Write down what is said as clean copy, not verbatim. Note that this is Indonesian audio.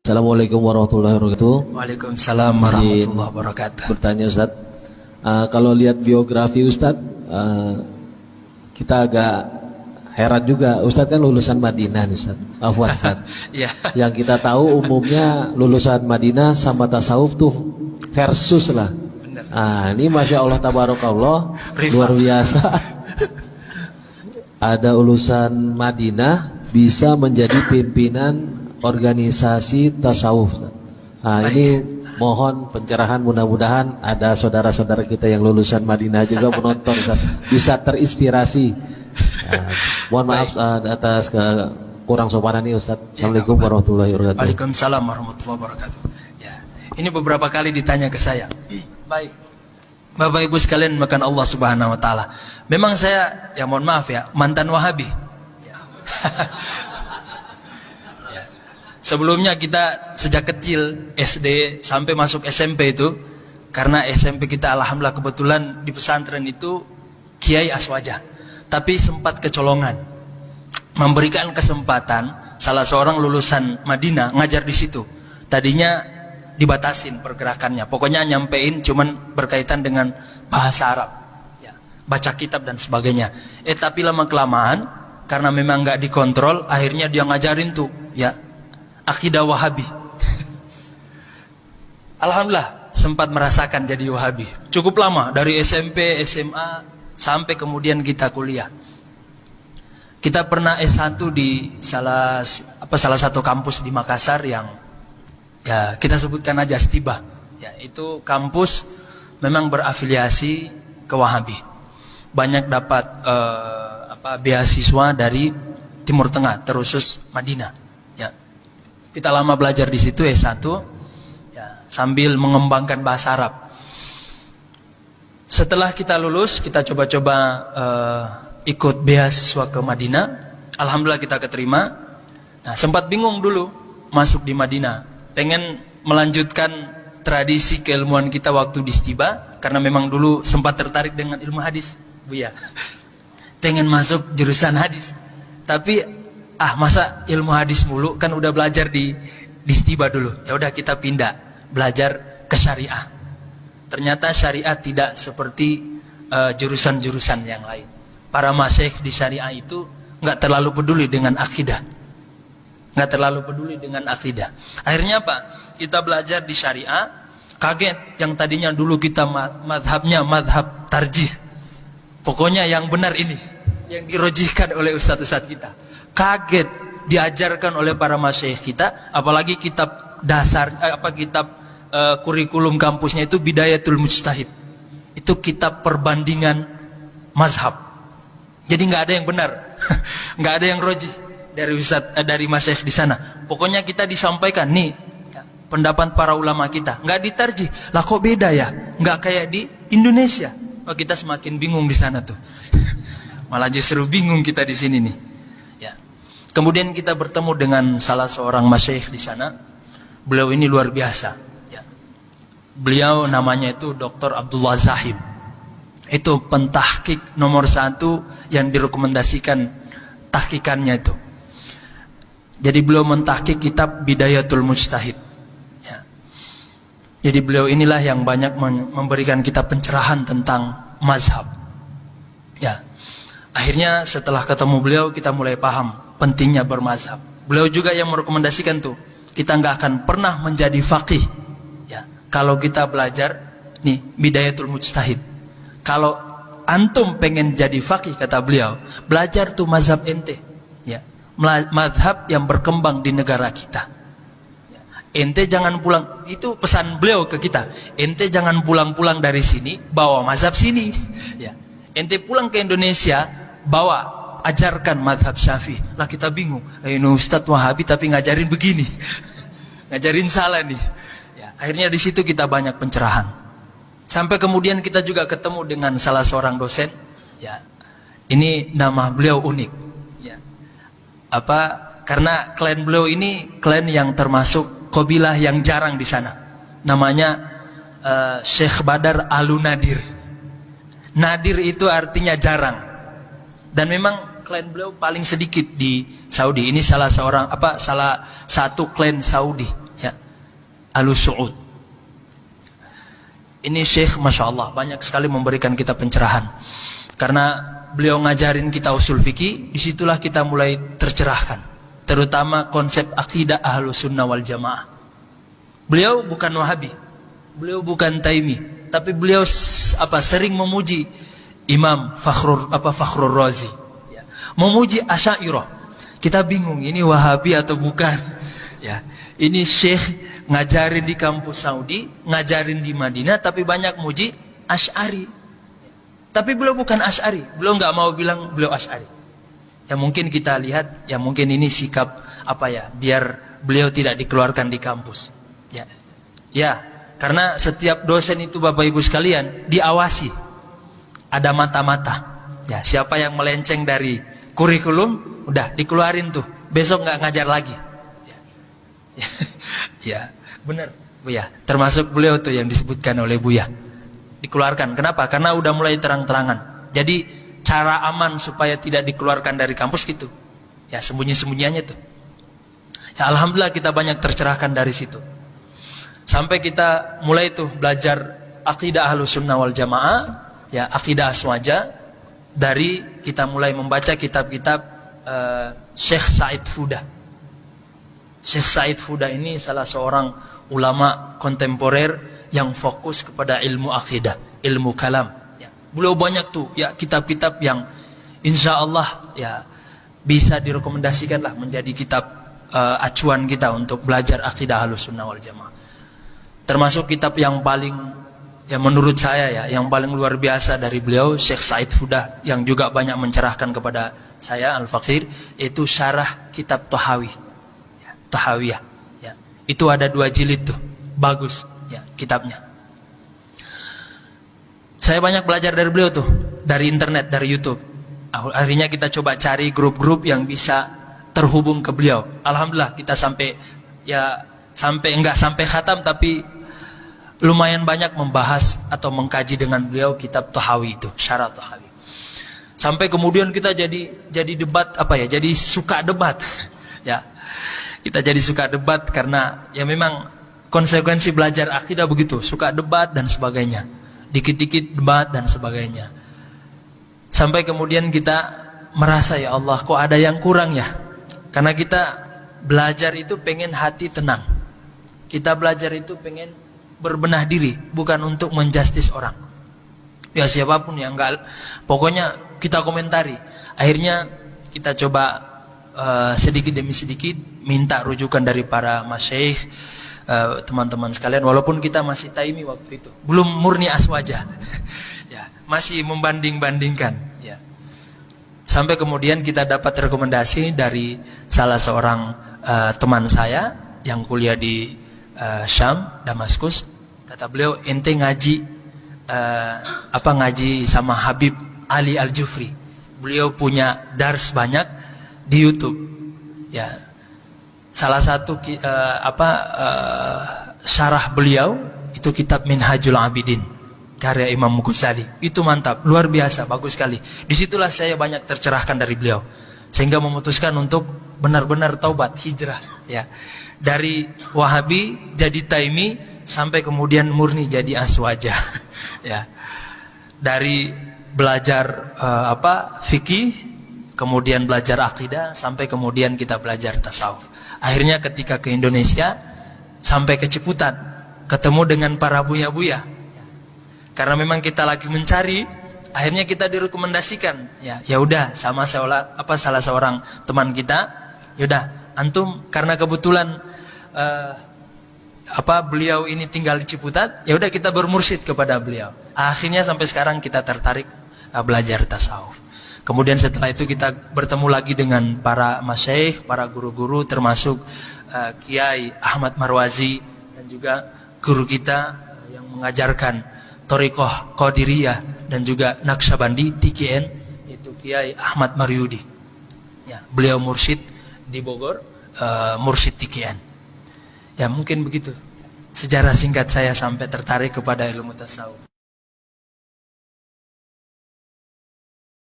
Assalamualaikum warahmatullahi wabarakatuh. Waalaikumsalam warahmatullahi wabarakatuh. Bertanya Ustaz, kalau lihat biografi Ustaz, kita agak heran juga. Ustaz kan lulusan Madinah Ustaz. Afwan Ustaz. Ya. Yang kita tahu umumnya lulusan Madinah sama tasawuf tuh versus lah. Ini Masya Allah tabarakallah, luar biasa. Ada lulusan Madinah bisa menjadi pimpinan organisasi tasawuf. Ini mohon pencerahan, mudah-mudahan ada saudara-saudara kita yang lulusan Madinah juga menonton Ustaz, bisa terinspirasi. Mohon maaf atas kurang sopanan ini Ustaz. Assalamualaikum warahmatullahi wabarakatuh. Waalaikumsalam warahmatullahi wabarakatuh. Ya, ini beberapa kali ditanya ke saya. Baik, Bapak Ibu sekalian makan Allah Subhanahu Wa Taala. Memang saya, ya mohon maaf ya, mantan Wahabi. Sebelumnya kita sejak kecil SD sampai masuk SMP itu, karena SMP kita alhamdulillah kebetulan di pesantren itu Kiai Aswaja, tapi sempat kecolongan, memberikan kesempatan salah seorang lulusan Madinah ngajar di situ. Tadinya dibatasin pergerakannya, pokoknya nyampein cuman berkaitan dengan bahasa Arab, ya, baca kitab dan sebagainya. Tapi lama kelamaan karena memang nggak dikontrol, akhirnya dia ngajarin tuh, ya, akidah Wahabi. Alhamdulillah sempat merasakan jadi Wahabi. Cukup lama, dari SMP, SMA sampai kemudian kita kuliah. Kita pernah S1 di salah satu kampus di Makassar yang, ya, kita sebutkan aja Stiba. Ya, itu kampus memang berafiliasi ke Wahabi. Banyak dapat beasiswa dari Timur Tengah, terusus Madinah. Kita lama belajar di situ S1, ya, sambil mengembangkan bahasa Arab. Setelah kita lulus, kita coba-coba ikut beasiswa ke Madinah. Alhamdulillah kita keterima. Nah, sempat bingung dulu masuk di Madinah. Pengen melanjutkan tradisi keilmuan kita waktu di Stiba, karena memang dulu sempat tertarik dengan ilmu hadis, Buya. Pengen masuk jurusan hadis. Tapi masa ilmu hadis mulu, kan udah belajar di Stiba dulu. Ya udah kita pindah belajar ke syariah. Ternyata syariah tidak seperti jurusan-jurusan yang lain. Para masyayikh di syariah itu nggak terlalu peduli dengan akidah. Nggak terlalu peduli dengan akidah. Akhirnya apa? Kita belajar di syariah, kaget yang tadinya dulu kita madhabnya madhab tarjih. Pokoknya yang benar ini, yang dirojihkan oleh ustadz-ustadz kita. Kaget diajarkan oleh para masyayikh kita, apalagi kitab dasar, kitab kurikulum kampusnya itu Bidayatul Mujtahid. Itu kitab perbandingan mazhab. Jadi nggak ada yang benar, nggak ada yang rojih dari masyayikh di sana. Pokoknya kita disampaikan nih pendapat para ulama kita, nggak ditarjih. Lah kok beda ya? Nggak kayak di Indonesia. Oh, kita semakin bingung di sana tuh. Malah justru bingung kita di sini nih. Kemudian kita bertemu dengan salah seorang masyayikh di sana. Beliau ini luar biasa. Ya. Beliau namanya itu Dr. Abdullah Zahid. Itu pentahkik nomor 1 yang direkomendasikan tahkikannya itu. Jadi beliau mentahkik kitab Bidayatul Mujtahid. Ya. Jadi beliau inilah yang banyak memberikan kita pencerahan tentang mazhab. Ya. Akhirnya setelah ketemu beliau kita mulai paham pentingnya bermazhab. Beliau juga yang merekomendasikan tuh, kita nggak akan pernah menjadi faqih, ya, kalau kita belajar nih Bidayatul Mujtahid. Kalau antum pengen jadi faqih, kata beliau, belajar tuh mazhab ente, ya, mazhab yang berkembang di negara kita. Ente jangan pulang, itu pesan beliau ke kita. Ente jangan pulang-pulang dari sini bawa mazhab sini, ya. Ente pulang ke Indonesia bawa, ajarkan madhab Syafi'i. Lah kita bingung, ini Ustadz Wahabi tapi ngajarin begini. Ngajarin salah nih. Ya, akhirnya di situ kita banyak pencerahan. Sampai kemudian kita juga ketemu dengan salah seorang dosen. Ya, ini nama beliau unik. Ya. Karena klan beliau ini klan yang termasuk kabilah yang jarang di sana. Namanya Syekh Badar Al-Nadir. Nadir itu artinya jarang. Dan memang klan beliau paling sedikit di Saudi. Ini salah satu klan Saudi, ya. Al-Su'ud. Ini Syekh Masya Allah banyak sekali memberikan kita pencerahan. Karena beliau ngajarin kita usul fikih, disitulah kita mulai tercerahkan. Terutama konsep akidah Ahlus Sunnah wal Jamaah. Beliau bukan Wahabi, beliau bukan Taimi, tapi beliau sering memuji Imam Fakhrur Razi, ya. Memuji Asy'ariyah. Kita bingung ini Wahabi atau bukan, ya. Ini Syekh ngajarin di kampus Saudi, ngajarin di Madinah, tapi banyak muji Asy'ari. Tapi beliau bukan Asy'ari, beliau nggak mau bilang beliau Asy'ari. Ya mungkin kita lihat, ya mungkin ini sikap biar beliau tidak dikeluarkan di kampus. Ya, karena setiap dosen itu Bapak Ibu sekalian diawasi, ada mata-mata. Ya, siapa yang melenceng dari kurikulum, udah dikeluarin tuh, besok nggak ngajar lagi. Ya, benar, Buya. Termasuk beliau tuh yang disebutkan oleh Buya, dikeluarkan. Kenapa? Karena udah mulai terang-terangan. Jadi cara aman supaya tidak dikeluarkan dari kampus gitu. Ya, sembunyi-sembunyiannya tuh. Ya, alhamdulillah kita banyak tercerahkan dari situ. Sampai kita mulai tuh belajar akidah Ahlus Sunnah wal Jamaah, ya akidah aswaja, dari kita mulai membaca kitab-kitab Syekh Said Fuda. Syekh Said Fuda ini salah seorang ulama kontemporer yang fokus kepada ilmu akidah, ilmu kalam. Ya, beliau banyak tuh ya kitab-kitab yang insya Allah ya bisa direkomendasikan lah menjadi kitab acuan kita untuk belajar akidah Ahlus Sunnah wal Jamaah. Termasuk kitab yang paling, ya menurut saya ya, yang paling luar biasa dari beliau, Syekh Said Fuda, yang juga banyak mencerahkan kepada saya, Al-Faqir, itu syarah kitab Tahawi, ya, Tahawiyah. Ya. Itu ada 2 jilid tuh, bagus ya kitabnya. Saya banyak belajar dari beliau tuh, dari internet, dari YouTube. Akhirnya kita coba cari grup-grup yang bisa terhubung ke beliau. Alhamdulillah kita nggak sampai khatam, tapi lumayan banyak membahas atau mengkaji dengan beliau kitab Tahawi itu, syarah Tahawi. Sampai kemudian kita jadi debat jadi suka debat. Ya. Kita jadi suka debat karena ya memang konsekuensi belajar akidah begitu, suka debat dan sebagainya. Dikit-dikit debat dan sebagainya. Sampai kemudian kita merasa ya Allah kok ada yang kurang ya. Karena kita belajar itu pengen hati tenang. Kita belajar itu pengen berbenah diri, bukan untuk menjustis orang. Ya siapapun yang enggak, pokoknya kita komentari. Akhirnya kita coba sedikit demi sedikit minta rujukan dari para masyayikh, teman-teman sekalian. Walaupun kita masih taimi waktu itu, belum murni aswaja, ya masih membanding-bandingkan. Ya. Sampai kemudian kita dapat rekomendasi dari salah seorang teman saya yang kuliah di Syam, Damaskus. Kata beliau, ente ngaji sama Habib Ali Al-Jufri. Beliau punya dars banyak di YouTube. Ya. Salah satu syarah beliau itu kitab Minhajul Abidin karya Imam Ghazali. Itu mantap, luar biasa, bagus sekali. Disitulah saya banyak tercerahkan dari beliau. Sehingga memutuskan untuk benar-benar taubat, hijrah, ya. Dari Wahabi jadi Taimi sampai kemudian murni jadi aswaja. Ya. Dari belajar fikih, kemudian belajar akidah, sampai kemudian kita belajar tasawuf. Akhirnya ketika ke Indonesia sampai ke Ciputat, ketemu dengan para buya-buya. Karena memang kita lagi mencari, akhirnya kita direkomendasikan. Ya udah sama salah seorang teman kita, yaudah antum karena kebetulan beliau ini tinggal di Ciputat, ya udah kita bermursyid kepada beliau. Akhirnya sampai sekarang kita tertarik belajar tasawuf. Kemudian setelah itu kita bertemu lagi dengan para masyayikh, para guru-guru, termasuk Kiai Ahmad Marwazi dan juga guru kita yang mengajarkan Thariqah Qadiriyah dan juga Naqsyabandi TKN, yaitu Kiai Ahmad Maryudi. Ya, beliau mursyid di Bogor, mursyid TKN. Ya mungkin begitu sejarah singkat saya sampai tertarik kepada ilmu tasawuf.